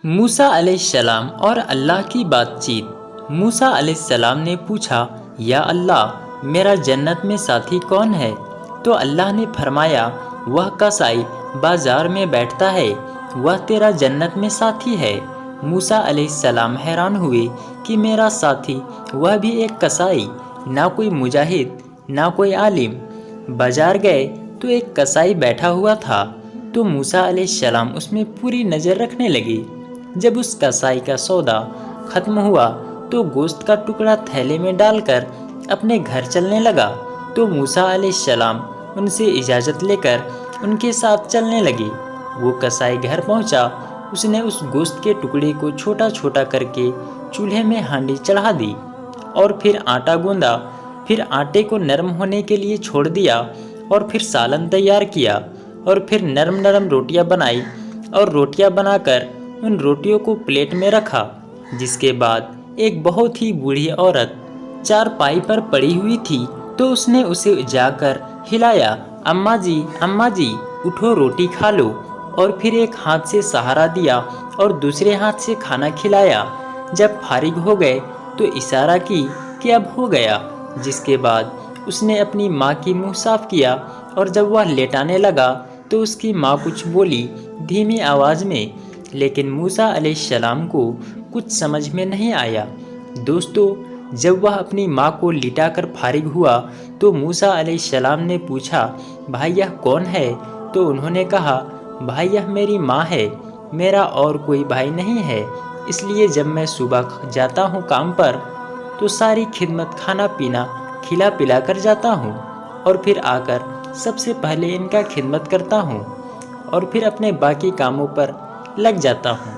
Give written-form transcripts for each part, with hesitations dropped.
موسیٰ علیہ السلام اور اللہ کی بات چیت۔ موسیٰ علیہ السلام نے پوچھا، یا اللہ، میرا جنت میں ساتھی کون ہے؟ تو اللہ نے فرمایا، وہ کسائی بازار میں بیٹھتا ہے، وہ تیرا جنت میں ساتھی ہے۔ موسیٰ علیہ السلام حیران ہوئے کہ میرا ساتھی وہ بھی ایک کسائی، نہ کوئی مجاہد نہ کوئی عالم۔ بازار گئے تو ایک کسائی بیٹھا ہوا تھا، تو موسیٰ علیہ السلام اس میں پوری نظر رکھنے لگے۔ جب اس کسائی کا سودا ختم ہوا تو گوشت کا ٹکڑا تھیلے میں ڈال کر اپنے گھر چلنے لگا، تو موسیٰ علیہ السلام ان سے اجازت لے کر ان کے ساتھ چلنے لگے۔ وہ کسائی گھر پہنچا، اس نے اس گوشت کے ٹکڑے کو چھوٹا چھوٹا کر کے چولہے میں ہانڈی چڑھا دی، اور پھر آٹا گوندھا، پھر آٹے کو نرم ہونے کے لیے چھوڑ دیا، اور پھر سالن تیار کیا، اور پھر نرم نرم روٹیاں بنائی، اور روٹیاں بنا کر ان روٹیوں کو پلیٹ میں رکھا۔ جس کے بعد ایک بہت ہی بوڑھی عورت چارپائی پر پڑی ہوئی تھی، تو اس نے اسے جا کر ہلایا، اماں جی، اماں جی، اٹھو، روٹی کھا لو۔ اور پھر ایک ہاتھ سے سہارا دیا اور دوسرے ہاتھ سے کھانا کھلایا۔ جب فارغ ہو گئے تو اشارہ کی کہ اب ہو گیا۔ جس کے بعد اس نے اپنی ماں کی منہ صاف کیا، اور جب وہ لیٹانے لگا تو اس کی ماں کچھ بولی دھیمی آواز میں، لیکن موسیٰ علیہ السلام کو کچھ سمجھ میں نہیں آیا۔ دوستو، جب وہ اپنی ماں کو لٹا کر فارغ ہوا تو موسیٰ علیہ السلام نے پوچھا، بھائی یہ کون ہے؟ تو انہوں نے کہا، بھائی یہ میری ماں ہے، میرا اور کوئی بھائی نہیں ہے، اس لیے جب میں صبح جاتا ہوں کام پر تو ساری خدمت، کھانا پینا کھلا پلا کر جاتا ہوں، اور پھر آ کر سب سے پہلے ان کا خدمت کرتا ہوں، اور پھر اپنے باقی کاموں پر لگ جاتا ہوں۔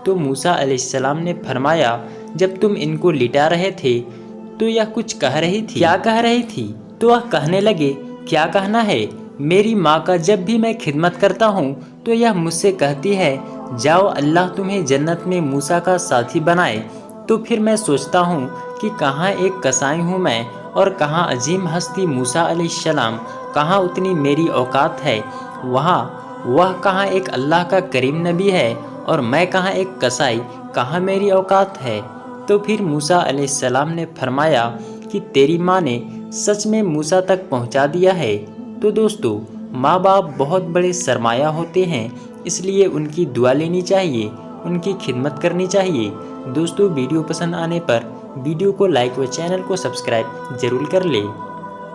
تو موسیٰ علیہ السلام نے فرمایا، جب تم ان کو لٹا رہے تھے تو یہ کچھ کہہ رہی تھی؟ کیا کہہ رہی تھی؟ تو وہ کہنے لگے، کیا کہنا ہے، میری ماں کا جب بھی میں خدمت کرتا ہوں تو یہ مجھ سے کہتی ہے، جاؤ اللہ تمہیں جنت میں موسیٰ کا ساتھی بنائے۔ تو پھر میں سوچتا ہوں کہ کہاں ایک کسائی ہوں میں، اور کہاں عظیم ہستی موسیٰ علیہ السلام، کہاں اتنی میری اوقات ہے، وہاں وہ کہاں ایک اللہ کا کریم نبی ہے، اور میں کہاں ایک کسائی، کہاں میری اوقات ہے۔ تو پھر موسیٰ علیہ السلام نے فرمایا کہ تیری ماں نے سچ میں موسیٰ تک پہنچا دیا ہے۔ تو دوستو، ماں باپ بہت بڑے سرمایہ ہوتے ہیں، اس لیے ان کی دعا لینی چاہیے، ان کی خدمت کرنی چاہیے۔ دوستو، ویڈیو پسند آنے پر ویڈیو کو لائک و چینل کو سبسکرائب ضرور کر لیں۔